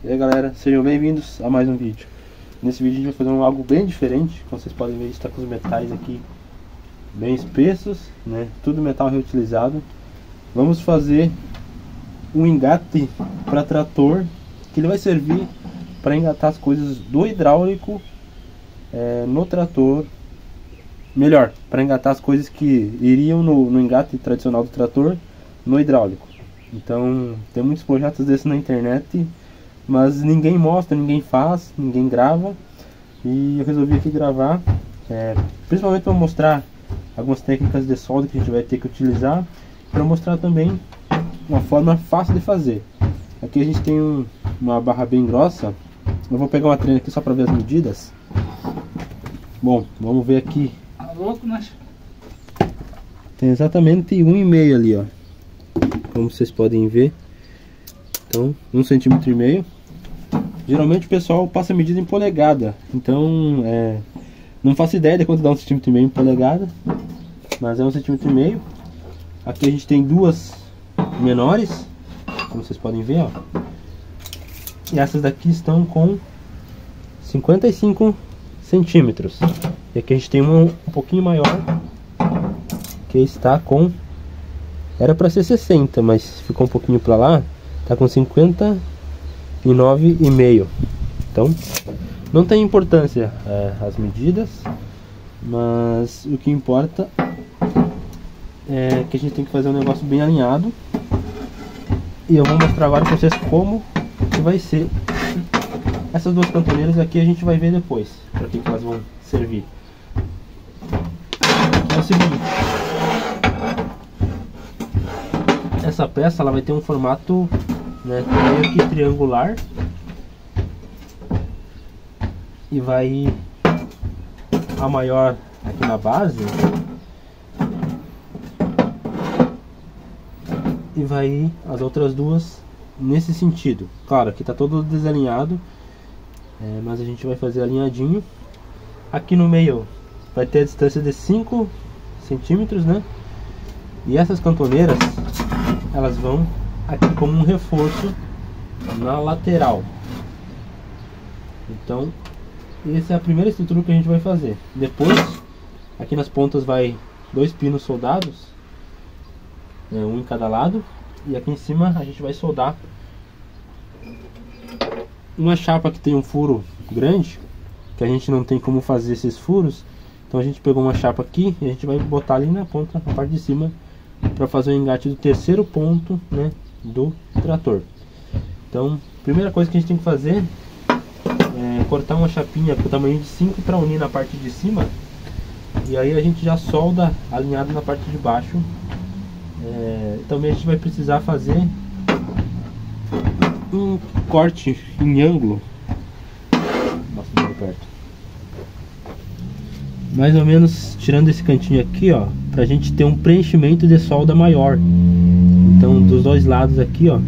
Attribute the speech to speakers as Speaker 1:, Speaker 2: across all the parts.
Speaker 1: E aí galera, sejam bem-vindos a mais um vídeo. Nesse vídeo a gente vai fazer algo bem diferente. Como vocês podem ver, está com os metais aqui bem espessos, né? Tudo metal reutilizado. Vamos fazer um engate para trator, que ele vai servir para engatar as coisas do hidráulico no trator. Melhor, para engatar as coisas que iriam no engate tradicional do trator no hidráulico. Então tem muitos projetos desses na internet, mas ninguém mostra, ninguém faz, ninguém grava. E eu resolvi aqui gravar, principalmente para mostrar algumas técnicas de solda que a gente vai ter que utilizar, para mostrar também uma forma fácil de fazer. Aqui a gente tem uma barra bem grossa. Eu vou pegar uma trena aqui só para ver as medidas. Bom, vamos ver aqui. Tem exatamente 1,5 ali, ó. Como vocês podem ver. Então, 1,5 cm. Geralmente o pessoal passa a medida em polegada. Então, não faço ideia de quanto dá 1,5 cm em polegada, mas é 1,5 cm. Aqui a gente tem duas menores, como vocês podem ver, ó. E essas daqui estão com 55 centímetros. E aqui a gente tem uma um pouquinho maior, que está com... Era para ser 60, mas ficou um pouquinho para lá. Tá com 59,5. Então, não tem importância as medidas, mas o que importa é que a gente tem que fazer um negócio bem alinhado. E eu vou mostrar agora para vocês como que vai ser. Essas duas cantoneiras aqui a gente vai ver depois para que elas vão servir. É o seguinte, essa peça ela vai ter um formato, né, meio que triangular, e vai ir a maior aqui na base e vai ir as outras duas nesse sentido. Claro, aqui está todo desalinhado, mas a gente vai fazer alinhadinho. Aqui no meio vai ter a distância de 5 centímetros, né? E essas cantoneiras elas vão aqui como um reforço na lateral. Então essa é a primeira estrutura que a gente vai fazer. Depois aqui nas pontas vai 2 pinos soldados, um em cada lado, e aqui em cima a gente vai soldar uma chapa que tem um furo grande, que a gente não tem como fazer esses furos. Então a gente pegou uma chapa aqui e a gente vai botar ali na ponta, na parte de cima, para fazer o engate do terceiro ponto, né, do trator. Então, primeira coisa que a gente tem que fazer é cortar uma chapinha com o tamanho de 5 para unir na parte de cima. E aí a gente já solda alinhado na parte de baixo. Também a gente vai precisar fazer um corte em ângulo. Nossa, muito perto. Mais ou menos tirando esse cantinho aqui, ó, pra gente ter um preenchimento de solda maior. Então dos dois lados aqui, ó,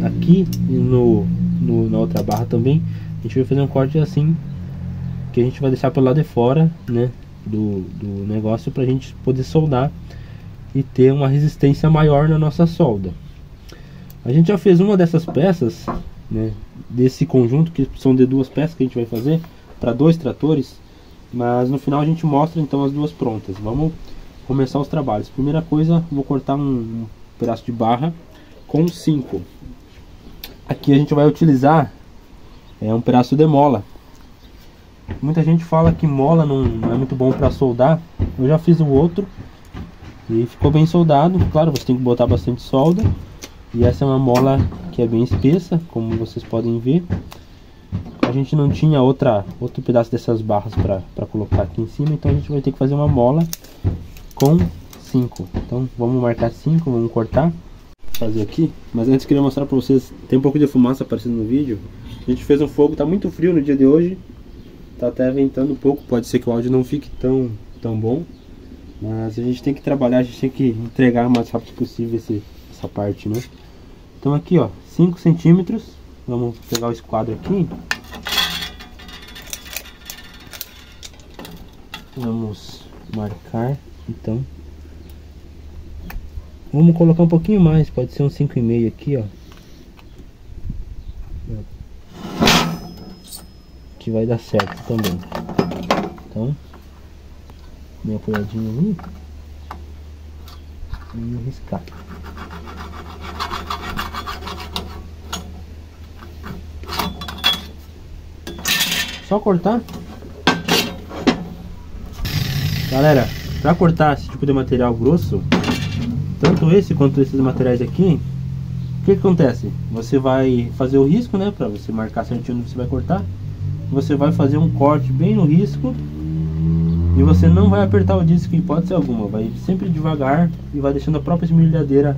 Speaker 1: aqui e na outra barra também, a gente vai fazer um corte assim, que a gente vai deixar pelo lado de fora, né, do negócio, pra gente poder soldar e ter uma resistência maior na nossa solda. A gente já fez uma dessas peças, né, desse conjunto, que são de duas peças que a gente vai fazer para 2 tratores. Mas no final a gente mostra então as duas prontas. Vamos começar os trabalhos. Primeira coisa, vou cortar um pedaço de barra com 5. Aqui a gente vai utilizar um pedaço de mola. Muita gente fala que mola não é muito bom para soldar. Eu já fiz o outro e ficou bem soldado. Claro, você tem que botar bastante solda. E essa é uma mola que é bem espessa, como vocês podem ver. A gente não tinha outro pedaço dessas barras para colocar aqui em cima, então a gente vai ter que fazer uma mola com 5. Então vamos marcar 5, vamos cortar, fazer aqui. Mas antes queria mostrar para vocês, tem um pouco de fumaça aparecendo no vídeo. A gente fez um fogo, tá muito frio no dia de hoje, tá até ventando um pouco, pode ser que o áudio não fique tão bom, mas a gente tem que trabalhar, a gente tem que entregar o mais rápido possível essa parte, né? Então aqui, ó, 5 centímetros. Vamos pegar o esquadro aqui. Vamos marcar, então. Vamos colocar um pouquinho mais, pode ser um 5,5 aqui, ó. que vai dar certo também. Então, bem apoiadinho ali. E riscar. Só cortar. Galera, para cortar esse tipo de material grosso, tanto esse quanto esses materiais aqui, o que acontece? Você vai fazer o risco, né, para você marcar certinho onde você vai cortar. Você vai fazer um corte bem no risco e você não vai apertar o disco em hipótese alguma, vai sempre devagar e vai deixando a própria esmerilhadeira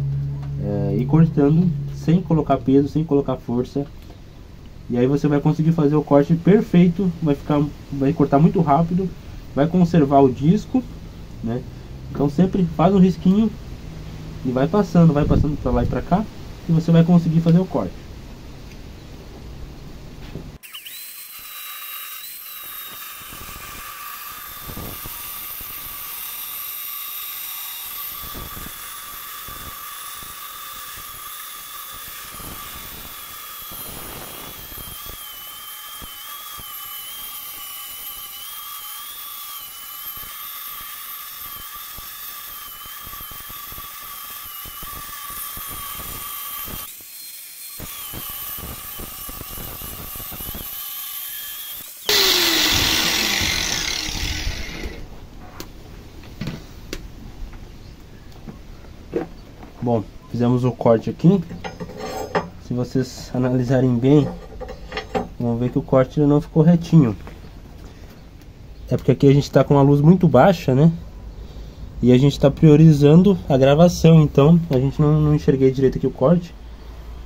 Speaker 1: ir cortando, sem colocar peso, sem colocar força. E aí você vai conseguir fazer o corte perfeito, vai cortar muito rápido, vai conservar o disco, né? Então sempre faz um risquinho e vai passando para lá e para cá, e você vai conseguir fazer o corte. Bom, fizemos o corte aqui. Se vocês analisarem bem, vão ver que o corte não ficou retinho. É porque aqui a gente está com uma luz muito baixa, né? E a gente está priorizando a gravação, então a gente não enxerguei direito aqui o corte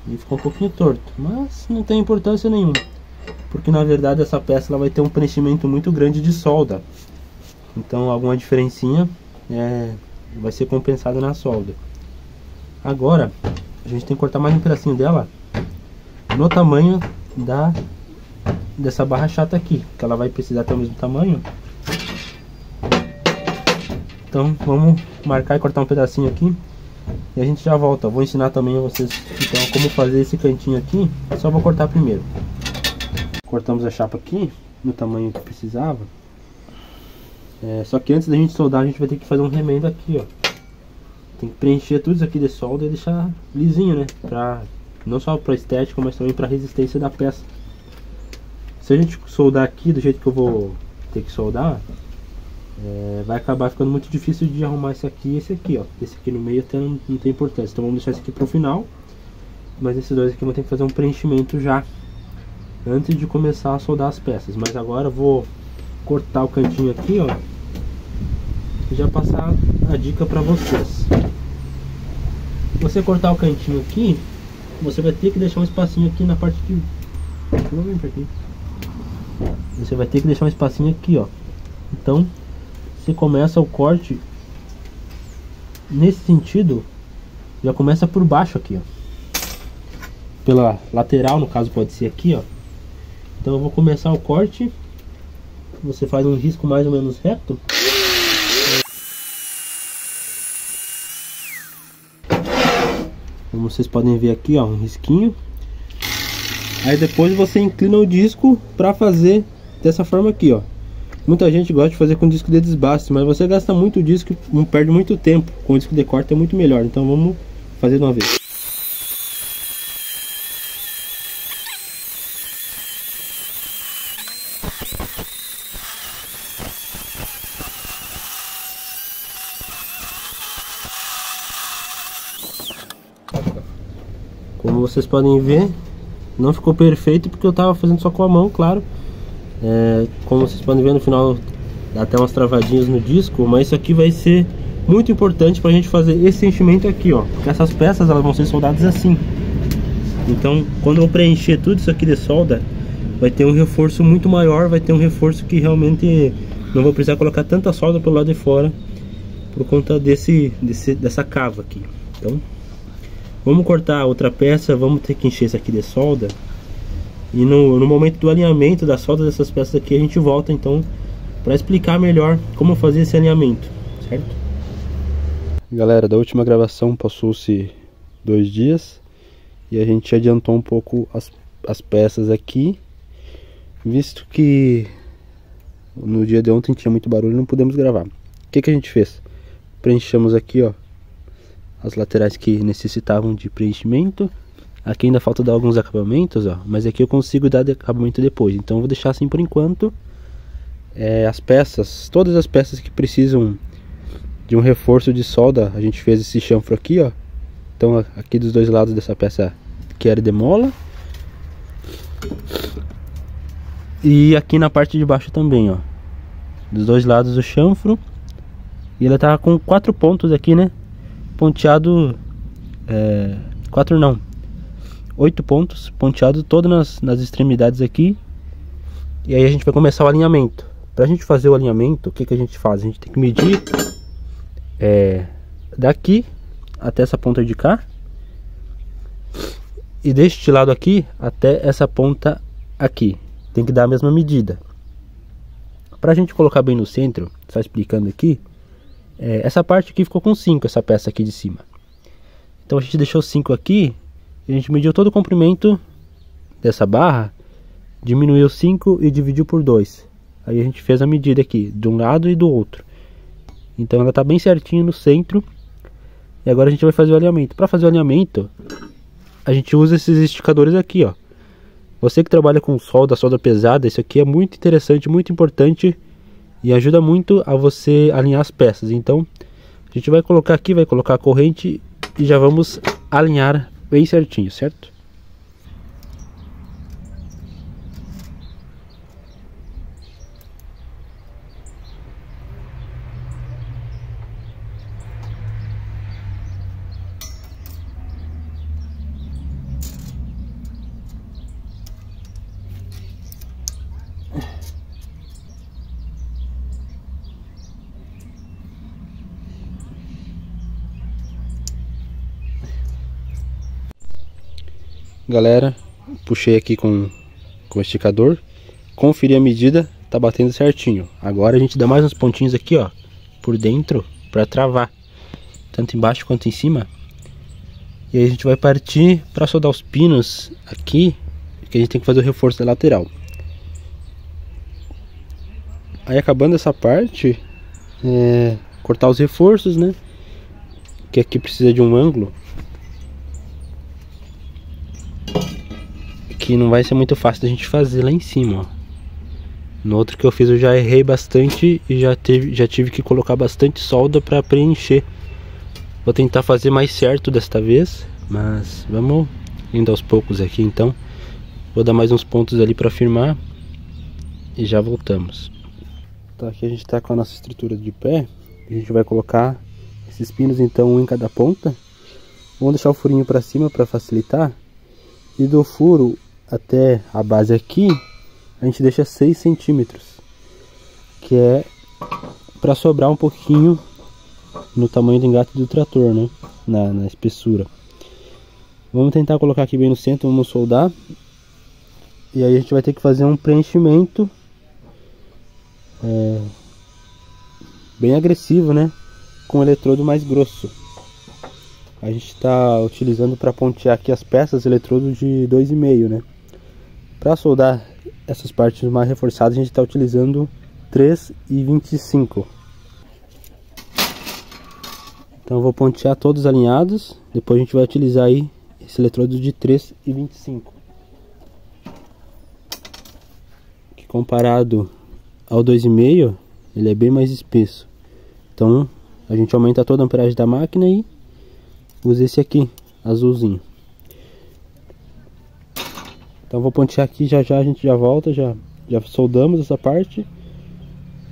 Speaker 1: e ficou um pouquinho torto. Mas não tem importância nenhuma, porque na verdade essa peça ela vai ter um preenchimento muito grande de solda. Então alguma diferencinha vai ser compensada na solda. Agora a gente tem que cortar mais um pedacinho dela no tamanho dessa barra chata aqui, que ela vai precisar ter o mesmo tamanho. Então vamos marcar e cortar um pedacinho aqui e a gente já volta. Vou ensinar também a vocês então como fazer esse cantinho aqui. Só vou cortar primeiro. Cortamos a chapa aqui no tamanho que precisava. Só que antes da gente soldar a gente vai ter que fazer um remendo aqui, ó. Tem que preencher tudo isso aqui de solda e deixar lisinho, né? Não só para estética, mas também para resistência da peça. Se a gente soldar aqui do jeito que eu vou ter que soldar, vai acabar ficando muito difícil de arrumar esse aqui e esse aqui, ó. Esse aqui no meio até não tem importância. Então vamos deixar esse aqui pro final. Mas esses dois aqui vão ter que fazer um preenchimento já antes de começar a soldar as peças. Mas agora eu vou cortar o cantinho aqui, ó, e já passar a dica para vocês. Você cortar o cantinho aqui, você vai ter que deixar um espacinho aqui na parte de... Você vai ter que deixar um espacinho aqui, ó. Então você começa o corte nesse sentido, já começa por baixo aqui, ó, pela lateral, no caso pode ser aqui, ó. Então eu vou começar o corte. Você faz um risco mais ou menos reto. Como vocês podem ver aqui, ó, um risquinho. Aí depois você inclina o disco para fazer dessa forma aqui, ó. Muita gente gosta de fazer com disco de desbaste, mas você gasta muito disco, não perde muito tempo. Com o disco de corte é muito melhor. Então vamos fazer de uma vez. Como vocês podem ver, não ficou perfeito porque eu estava fazendo só com a mão, claro. Como vocês podem ver no final, dá até umas travadinhas no disco, mas isso aqui vai ser muito importante para a gente fazer esse enchimento aqui, ó. Porque essas peças elas vão ser soldadas assim. Então, quando eu preencher tudo isso aqui de solda, vai ter um reforço muito maior, vai ter um reforço que realmente não vou precisar colocar tanta solda pelo lado de fora por conta dessa cava aqui. Então vamos cortar outra peça, vamos ter que encher isso aqui de solda. E no momento do alinhamento da solda dessas peças aqui a gente volta então para explicar melhor como fazer esse alinhamento, certo? Galera, da última gravação passou-se 2 dias e a gente adiantou um pouco as peças aqui. visto que no dia de ontem tinha muito barulho, não pudemos gravar. O que a gente fez? Preenchemos aqui, ó, as laterais que necessitavam de preenchimento. Aqui ainda falta dar alguns acabamentos, ó, mas aqui eu consigo dar de acabamento depois. Então eu vou deixar assim por enquanto. As peças, todas as peças que precisam de um reforço de solda, a gente fez esse chanfro aqui, ó. Então aqui dos dois lados dessa peça que era de mola. E aqui na parte de baixo também, ó. Dos dois lados o chanfro. E ela tá com 4 pontos aqui, né? Ponteado, 4 não, 8 pontos, ponteado todos nas extremidades aqui. E aí a gente vai começar o alinhamento. Pra gente fazer o alinhamento, o que a gente faz? A gente tem que medir daqui até essa ponta de cá, e deste lado aqui até essa ponta aqui. Tem que dar a mesma medida. Pra gente colocar bem no centro, só explicando aqui, essa parte aqui ficou com 5, essa peça aqui de cima. Então a gente deixou 5 aqui, e a gente mediu todo o comprimento dessa barra, diminuiu 5 e dividiu por 2. Aí a gente fez a medida aqui, de um lado e do outro. Então ela tá bem certinho no centro. E agora a gente vai fazer o alinhamento. Para fazer o alinhamento, a gente usa esses esticadores aqui, ó. Você que trabalha com solda pesada, isso aqui é muito interessante, muito importante. E ajuda muito a você alinhar as peças. Então a gente vai colocar aqui, vai colocar a corrente e já vamos alinhar bem certinho, certo? Galera, puxei aqui com o esticador, conferi a medida, tá batendo certinho. Agora a gente dá mais uns pontinhos aqui, ó, por dentro, para travar, tanto embaixo quanto em cima. E aí a gente vai partir para soldar os pinos aqui, que a gente tem que fazer o reforço da lateral. Aí acabando essa parte, cortar os reforços, né, que aqui precisa de um ângulo que não vai ser muito fácil da gente fazer lá em cima, ó. No outro que eu fiz eu já errei bastante e já tive que colocar bastante solda para preencher. Vou tentar fazer mais certo desta vez, mas vamos indo aos poucos aqui. Então vou dar mais uns pontos ali para firmar e já voltamos. Tá, aqui a gente tá com a nossa estrutura de pé. A gente vai colocar esses pinos então um em cada ponta. Vamos deixar o furinho para cima para facilitar. E do furo até a base aqui a gente deixa 6 centímetros, que é para sobrar um pouquinho no tamanho do engate do trator, né? Na espessura. Vamos tentar colocar aqui bem no centro, vamos soldar. E aí a gente vai ter que fazer um preenchimento bem agressivo, né? Com o eletrodo mais grosso. A gente está utilizando para pontear aqui as peças eletrodos de 2,5, né? Para soldar essas partes mais reforçadas a gente está utilizando 3,25. Então eu vou pontear todos alinhados. Depois a gente vai utilizar aí esse eletrodo de 3,25, que comparado ao 2,5 ele é bem mais espesso. Então a gente aumenta toda a amperagem da máquina e usa esse aqui, azulzinho. Então vou pontear aqui, já a gente já volta, já soldamos essa parte.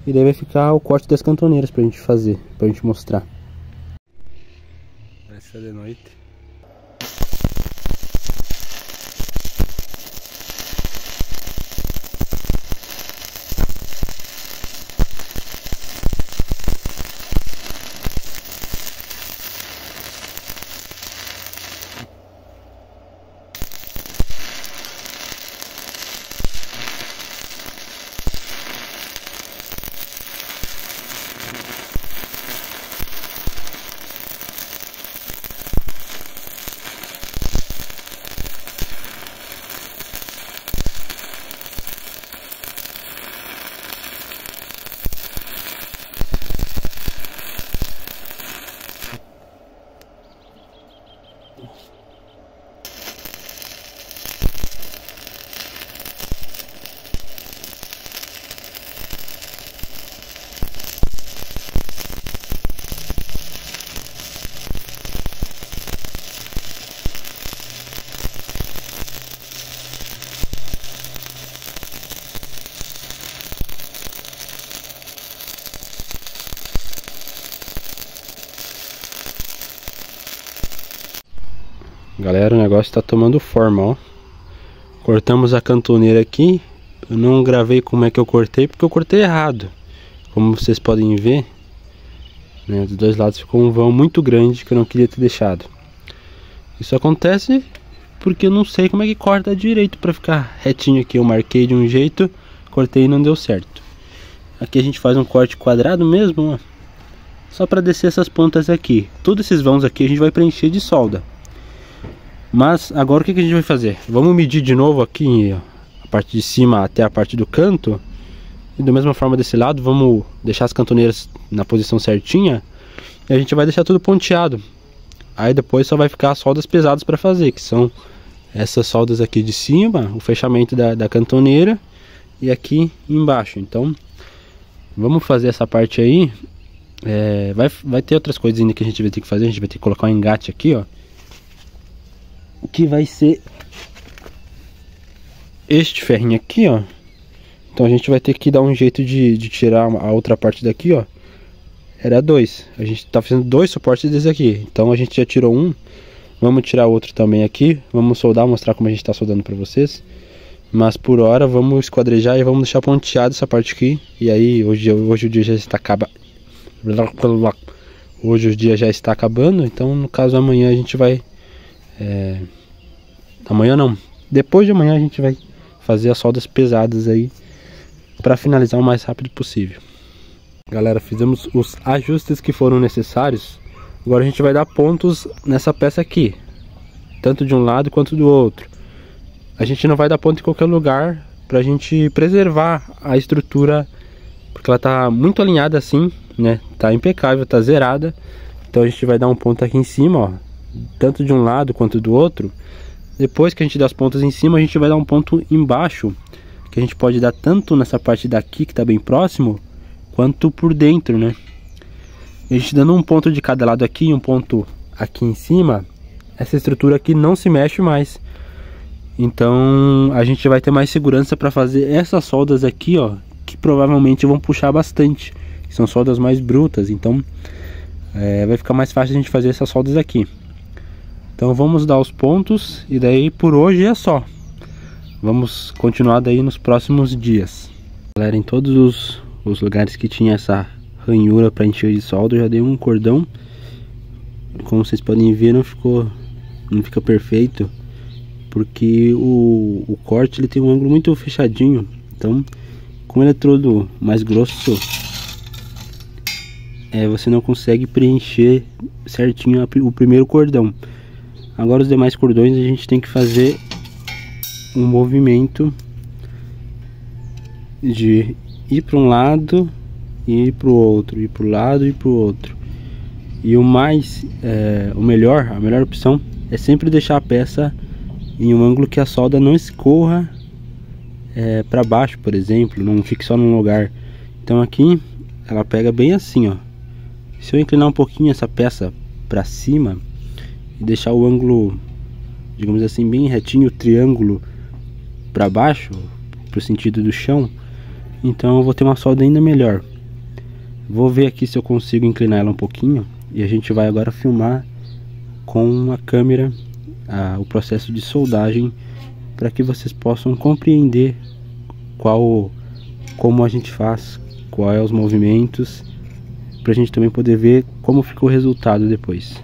Speaker 1: E daí vai ficar o corte das cantoneiras pra gente fazer, pra gente mostrar. Vai ser de noite. Galera, o negócio tá tomando forma, ó. Cortamos a cantoneira aqui. Eu não gravei como é que eu cortei, porque eu cortei errado. Como vocês podem ver, né, dos dois lados ficou um vão muito grande que eu não queria ter deixado. Isso acontece porque eu não sei como é que corta direito para ficar retinho aqui. Eu marquei de um jeito, cortei e não deu certo. Aqui a gente faz um corte quadrado mesmo, ó, só para descer essas pontas aqui. Todos esses vãos aqui a gente vai preencher de solda. Mas agora o que a gente vai fazer? Vamos medir de novo aqui, ó, a parte de cima até a parte do canto. E da mesma forma desse lado, vamos deixar as cantoneiras na posição certinha. E a gente vai deixar tudo ponteado. Aí depois só vai ficar as soldas pesadas para fazer, que são essas soldas aqui de cima, o fechamento da cantoneira, e aqui embaixo. Então vamos fazer essa parte aí. Vai ter outras coisas ainda que a gente vai ter que fazer. A gente vai ter que colocar um engate aqui, ó, que vai ser este ferrinho aqui, ó. Então a gente vai ter que dar um jeito de tirar a outra parte daqui, ó. Era dois, a gente tá fazendo dois suportes desse aqui. Então a gente já tirou um, vamos tirar outro também aqui. Vamos soldar, mostrar como a gente tá soldando pra vocês. Mas por hora vamos esquadrejar e vamos deixar ponteado essa parte aqui. E aí hoje o dia já está acabando. Hoje o dia já está acabando. Então no caso amanhã a gente vai... Amanhã não, depois de amanhã a gente vai fazer as soldas pesadas aí, para finalizar o mais rápido possível. Galera, fizemos os ajustes que foram necessários. Agora a gente vai dar pontos nessa peça aqui, tanto de um lado quanto do outro. A gente não vai dar ponto em qualquer lugar, pra gente preservar a estrutura, porque ela tá muito alinhada assim, né? Tá impecável, tá zerada. Então a gente vai dar um ponto aqui em cima, ó, tanto de um lado quanto do outro. Depois que a gente der as pontas em cima, a gente vai dar um ponto embaixo, que a gente pode dar tanto nessa parte daqui que tá bem próximo, quanto por dentro, né? A gente dando um ponto de cada lado aqui e um ponto aqui em cima, essa estrutura aqui não se mexe mais. Então a gente vai ter mais segurança para fazer essas soldas aqui, ó, que provavelmente vão puxar bastante. São soldas mais brutas, então vai ficar mais fácil a gente fazer essas soldas aqui. Então vamos dar os pontos e daí por hoje é só. Vamos continuar daí nos próximos dias. Galera, em todos os lugares que tinha essa ranhura para encher de solda, eu já dei um cordão. Como vocês podem ver, não fica perfeito, porque o corte ele tem um ângulo muito fechadinho. Então, com o eletrodo mais grosso, você não consegue preencher certinho o primeiro cordão. Agora os demais cordões a gente tem que fazer um movimento de ir para um lado e ir para o outro, ir para o lado e para o outro. E a melhor opção é sempre deixar a peça em um ângulo que a solda não escorra para baixo, por exemplo, não fique só num lugar. Então aqui ela pega bem assim, ó. Se eu inclinar um pouquinho essa peça para cima e deixar o ângulo, digamos assim, bem retinho, o triângulo para baixo, pro sentido do chão, então eu vou ter uma solda ainda melhor. Vou ver aqui se eu consigo inclinar ela um pouquinho e a gente vai agora filmar com a câmera o processo de soldagem, para que vocês possam compreender como a gente faz, quais os movimentos, para a gente também poder ver como ficou o resultado depois.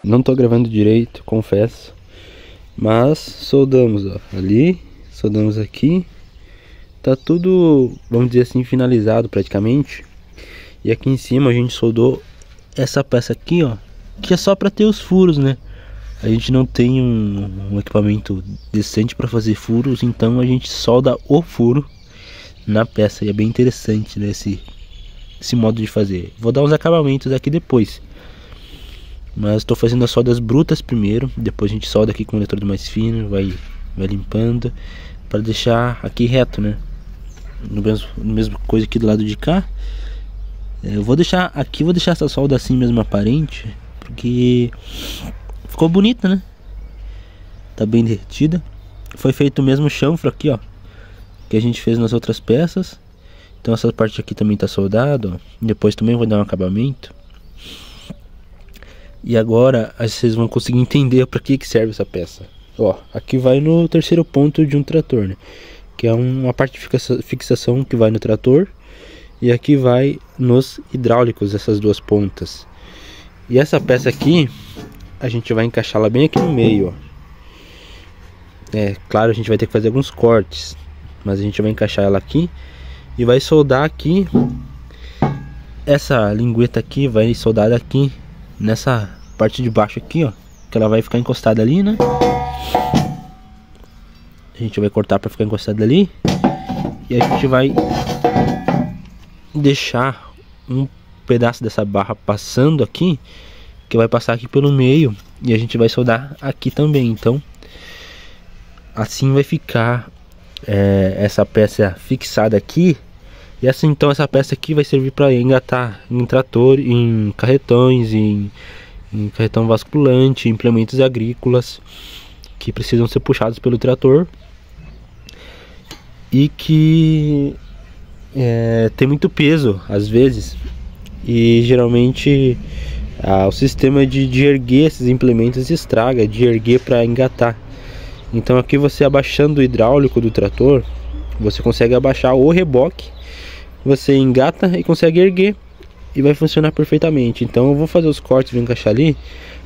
Speaker 1: Não tô gravando direito, confesso, mas soldamos, ó, ali, soldamos aqui, tá tudo, vamos dizer assim, finalizado praticamente. E aqui em cima a gente soldou essa peça aqui, ó, que é só para ter os furos, né? A gente não tem um equipamento decente para fazer furos, então a gente solda o furo na peça. E é bem interessante, né, esse modo de fazer. Vou dar uns acabamentos aqui depois, mas estou fazendo as soldas brutas primeiro, depois a gente solda aqui com o eletrodo mais fino, vai limpando para deixar aqui reto, né? No mesmo coisa aqui do lado de cá. Eu vou deixar aqui, vou deixar essa solda assim mesmo aparente, porque ficou bonita, né? Tá bem derretida. Foi feito o mesmo chanfro aqui, ó, que a gente fez nas outras peças. Então essa parte aqui também tá soldado, ó. Depois também vou dar um acabamento. E agora vocês vão conseguir entender para que serve essa peça. Ó, aqui vai no terceiro ponto de um trator, né? Que é uma parte de fixação que vai no trator. E aqui vai nos hidráulicos, essas duas pontas. E essa peça aqui, a gente vai encaixá-la bem aqui no meio, ó. É claro, a gente vai ter que fazer alguns cortes, mas a gente vai encaixar ela aqui e vai soldar aqui. Essa lingueta aqui vai soldar aqui nessa parte de baixo aqui, ó, que ela vai ficar encostada ali, né? A gente vai cortar para ficar encostada ali. E a gente vai deixar um pedaço dessa barra passando aqui, que vai passar aqui pelo meio, e a gente vai soldar aqui também. Então assim vai ficar essa peça fixada aqui. E assim, então essa peça aqui vai servir para engatar em trator, em carretões, em carretão basculante, implementos agrícolas que precisam ser puxados pelo trator e que tem muito peso às vezes, e geralmente o sistema de erguer esses implementos estraga, de erguer para engatar. Então aqui você abaixando o hidráulico do trator, você consegue abaixar o reboque, você engata e consegue erguer e vai funcionar perfeitamente. Então eu vou fazer os cortes, vou encaixar ali,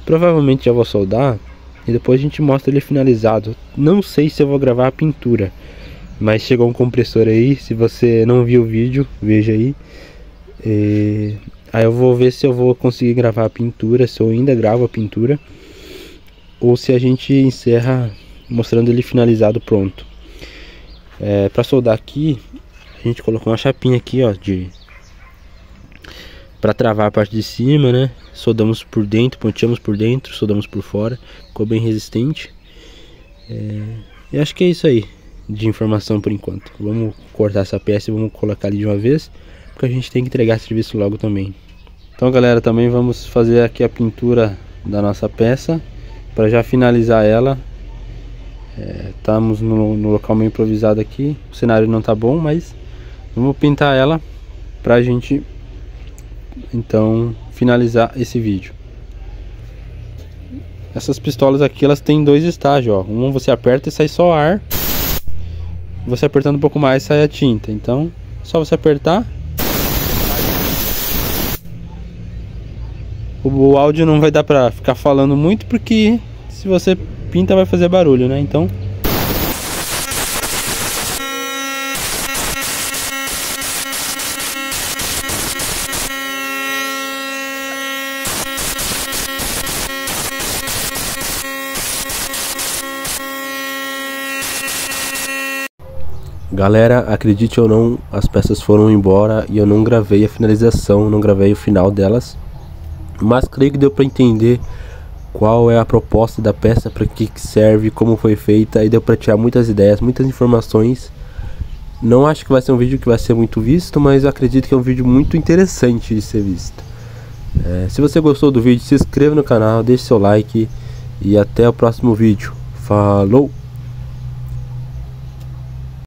Speaker 1: provavelmente já vou soldar e depois a gente mostra ele finalizado. Não sei se eu vou gravar a pintura, mas chegou um compressor aí, se você não viu o vídeo, veja aí. Aí eu vou ver se eu vou conseguir gravar a pintura, se eu ainda gravo a pintura, ou se a gente encerra mostrando ele finalizado, pronto. Para soldar aqui, a gente colocou uma chapinha aqui, ó, para travar a parte de cima, né? Soldamos por dentro, ponteamos por dentro, soldamos por fora, ficou bem resistente. E acho que é isso aí de informação por enquanto. Vamos cortar essa peça e vamos colocar ali de uma vez, porque a gente tem que entregar serviço logo também. Então galera, também vamos fazer aqui a pintura da nossa peça para já finalizar ela. Estamos no local meio improvisado aqui, o cenário não tá bom, mas vamos pintar ela pra gente então finalizar esse vídeo. Essas pistolas aqui, elas têm dois estágios, ó. Um você aperta e sai só ar, você apertando um pouco mais sai a tinta. Então só você apertar. O áudio não vai dar pra ficar falando muito, porque se você pinta vai fazer barulho, né? Então galera, acredite ou não, as peças foram embora e eu não gravei a finalização, não gravei o final delas, mas creio que deu para entender qual é a proposta da peça, para que serve, como foi feita, e deu para tirar muitas ideias, muitas informações. Não acho que vai ser um vídeo que vai ser muito visto, mas acredito que é um vídeo muito interessante de ser visto. Se você gostou do vídeo, se inscreva no canal, deixe seu like e até o próximo vídeo. Falou!